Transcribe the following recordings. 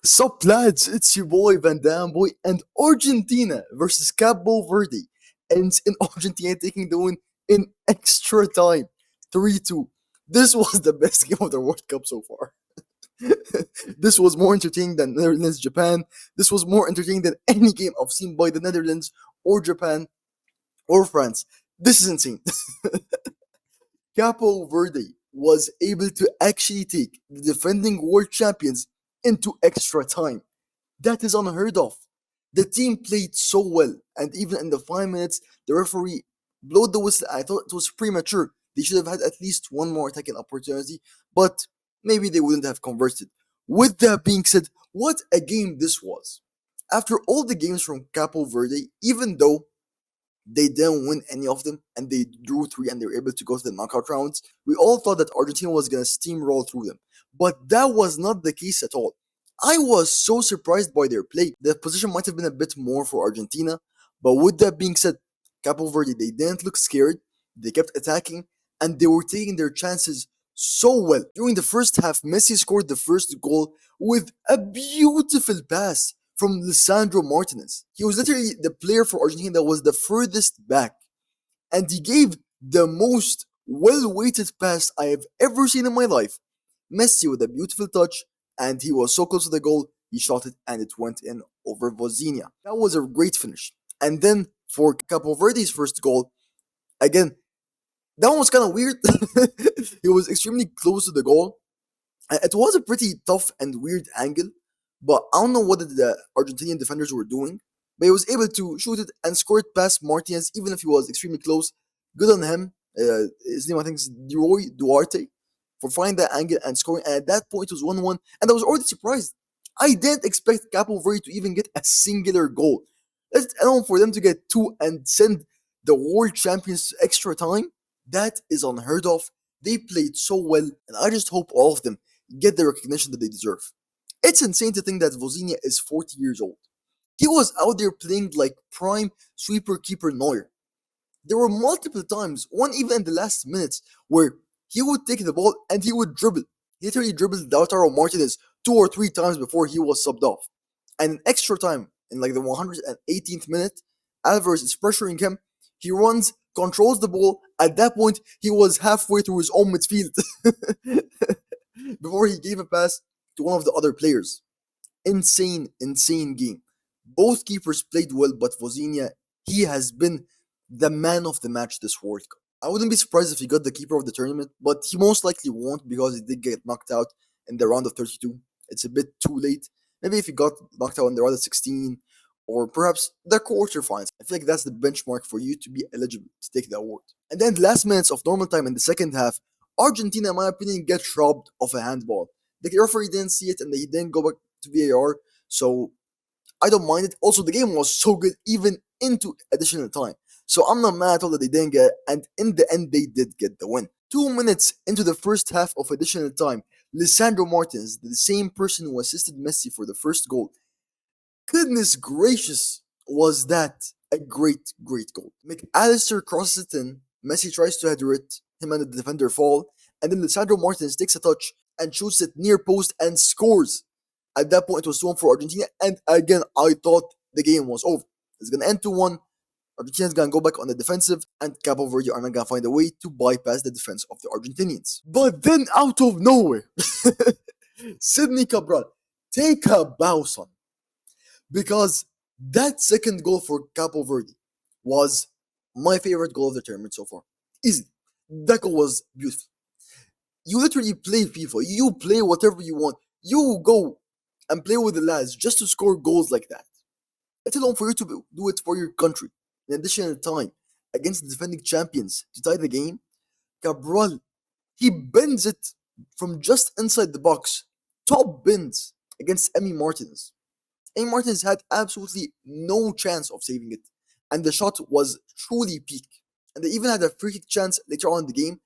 Sup lads, it's your boy Bandana-Boi and Argentina versus Cabo Verde. Ends in Argentina taking the win in extra time. 3-2. This was the best game of the World Cup so far. This was more entertaining than Netherlands Japan. This was more entertaining than any game I've seen by the Netherlands or Japan or France. This is insane. Capo Verde was able to actually take the defending world champions into extra time. That is unheard of. The team played so well, and even in the 5 minutes, the referee blew the whistle. I thought it was premature. They should have had at least one more attacking opportunity, but maybe they wouldn't have converted. With that being said, what a game this was. After all the games from Capo Verde, even though they didn't win any of them and they drew three and they were able to go to the knockout rounds, we all thought that Argentina was going to steamroll through them. But that was not the case at all. I was so surprised by their play. The position might have been a bit more for Argentina, but with that being said, Capo Verde, they didn't look scared, they kept attacking, and they were taking their chances so well. During the first half, Messi scored the first goal with a beautiful pass from Lisandro Martinez. He was literally the player for Argentina that was the furthest back, and he gave the most well-weighted pass I have ever seen in my life. Messi with a beautiful touch, and he was so close to the goal, he shot it and it went in over Vozinha. That was a great finish. And then for Capo Verde's first goal, again, that one was kind of weird. He was extremely close to the goal. It was a pretty tough and weird angle, but I don't know what the Argentinian defenders were doing. But he was able to shoot it and score it past Martinez, even if he was extremely close. Good on him. His name, I think, is Leroy Duarte for finding that angle and scoring. And at that point, it was 1-1. And I was already surprised. I didn't expect Capo Verde to even get a singular goal. Let alone for them to get two and send the world champions to extra time. That is unheard of. They played so well, and I just hope all of them get the recognition that they deserve. It's insane to think that Vozinha is 40 years old. He was out there playing like prime sweeper keeper Neuer. There were multiple times, one even in the last minutes, where he would take the ball and he would dribble. He literally dribbled Lautaro Martinez 2 or 3 times before he was subbed off. And in extra time, in like the 118th minute, Alvarez is pressuring him. He runs, controls the ball. At that point, he was halfway through his own midfield before he gave a pass to one of the other players. Insane, insane game. Both keepers played well, but Vozinha, he has been the man of the match this World Cup. I wouldn't be surprised if he got the keeper of the tournament, but he most likely won't because he did get knocked out in the round of 32. It's a bit too late. Maybe if he got knocked out in the round of 16, or perhaps the quarterfinals. I feel like that's the benchmark for you to be eligible to take the award. And then the last minutes of normal time in the second half, Argentina, in my opinion, get robbed of a handball. The referee didn't see it and he didn't go back to VAR, so I don't mind it. Also, the game was so good even into additional time. So I'm not mad at all that they didn't get it, and in the end, they did get the win. 2 minutes into the first half of additional time, Lisandro Martinez, the same person who assisted Messi for the first goal, goodness gracious, was that a great, great goal. McAllister crosses it in, Messi tries to header it, him and the defender fall, and then Lisandro Martinez takes a touch and shoots it near post and scores. At that point, it was 2-1 for Argentina, and again, I thought the game was over. It's gonna end 2-1. Argentina's gonna go back on the defensive, and Cabo Verde are not gonna find a way to bypass the defense of the Argentinians. But then, out of nowhere, Sidney Cabral, take a bow, son. Because that second goal for Cabo Verde was my favorite goal of the tournament so far. Easy. That goal was beautiful. You literally play FIFA. You play whatever you want. You go and play with the lads just to score goals like that. Let alone for you to do it for your country. In addition to time, against the defending champions to tie the game, Cabral, he bends it from just inside the box. Top bends against Emi Martinez. Emi Martinez had absolutely no chance of saving it. And the shot was truly peak. And they even had a free kick chance later on in the game.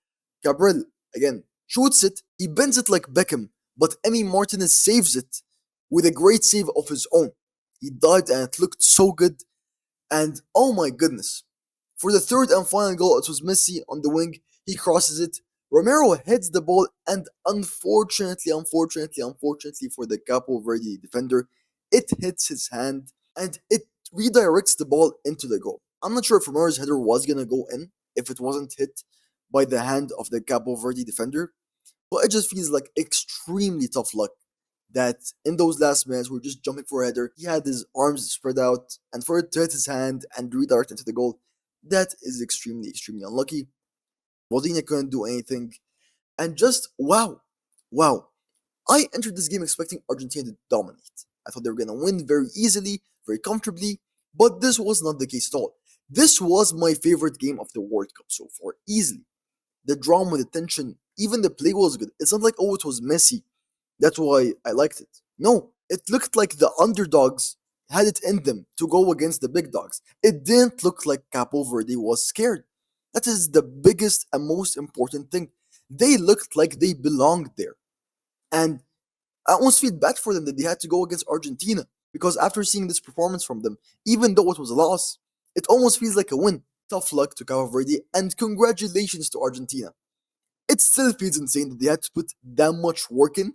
Cabral, again, shoots it. He bends it like Beckham. But Emi Martinez saves it with a great save of his own. He dived and it looked so good. And oh my goodness. For the third and final goal, it was Messi on the wing. He crosses it. Romero hits the ball, and unfortunately for the Capo Verde defender, it hits his hand and it redirects the ball into the goal. I'm not sure if Romero's header was gonna go in if it wasn't hit by the hand of the Capo Verde defender, but it just feels like extremely tough luck that in those last minutes we're just jumping for a header. He had his arms spread out, and for it to hit his hand and redirect into the goal, that is extremely unlucky. Baldini couldn't do anything, and just wow. I entered this game expecting Argentina to dominate. I thought they were gonna win very easily, very comfortably, but this was not the case at all. This was my favorite game of the World Cup so far, easily. The drama, the tension, even the play was good. It's not like, oh, it was messy. That's why I liked it. No, it looked like the underdogs had it in them to go against the big dogs. It didn't look like Capo Verde was scared. That is the biggest and most important thing. They looked like they belonged there. And I almost feel bad for them that they had to go against Argentina because after seeing this performance from them, even though it was a loss, it almost feels like a win. Tough luck to Cabo Verde and congratulations to Argentina. It still feels insane that they had to put that much work in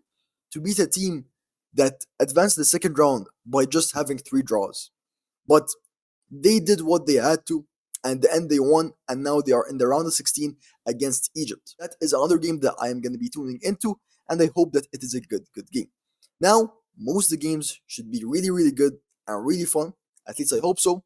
to beat a team that advanced the second round by just having three draws. But they did what they had to, and in the end they won, and now they are in the round of 16 against Egypt. That is another game that I am going to be tuning into, and I hope that it is a good game. Now, most of the games should be really good and really fun. At least I hope so,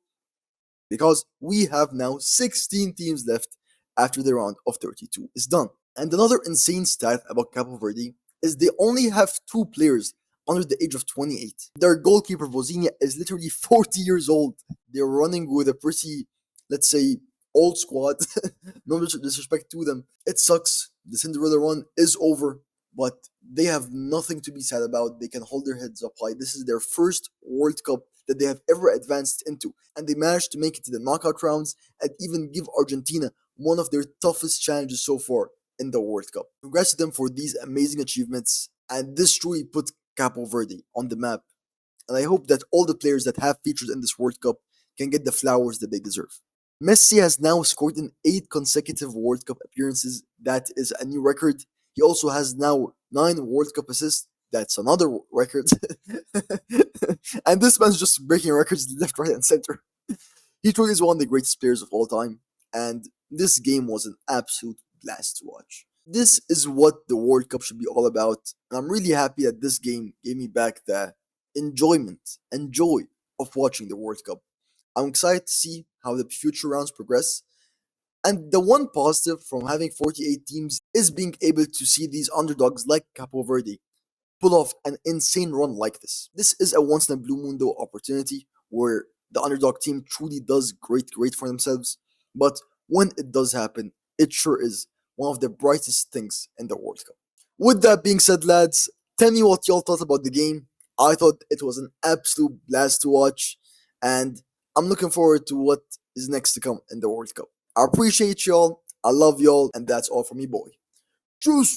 because we have now 16 teams left after the round of 32 is done. And another insane stat about Cabo Verde is they only have two players under the age of 28. Their goalkeeper Vozinha is literally 40 years old. They're running with a pretty, let's say, old squad. No disrespect to them. It sucks. The Cinderella run is over, but they have nothing to be sad about. They can hold their heads up high. This is their first World Cup that they have ever advanced into, and they managed to make it to the knockout rounds and even give Argentina one of their toughest challenges so far in the World Cup. Congrats to them for these amazing achievements, and this truly put Capo Verde on the map. And I hope that all the players that have featured in this World Cup can get the flowers that they deserve. Messi has now scored in 8 consecutive World Cup appearances. That is a new record. He also has now 9 World Cup assists. That's another record. And this man's just breaking records left, right, and center. He truly is one of the greatest players of all time. And this game was an absolute blast to watch. This is what the World Cup should be all about. And I'm really happy that this game gave me back the enjoyment and joy of watching the World Cup. I'm excited to see how the future rounds progress. And the one positive from having 48 teams is being able to see these underdogs like Capo Verde pull off an insane run like this. This is a once in a blue moon though opportunity where the underdog team truly does great for themselves. But when it does happen, it sure is one of the brightest things in the World Cup. With that being said, lads, tell me what y'all thought about the game. I thought it was an absolute blast to watch, and I'm looking forward to what is next to come in the World Cup. I appreciate y'all, I love y'all, and that's all from me, boy. Juice!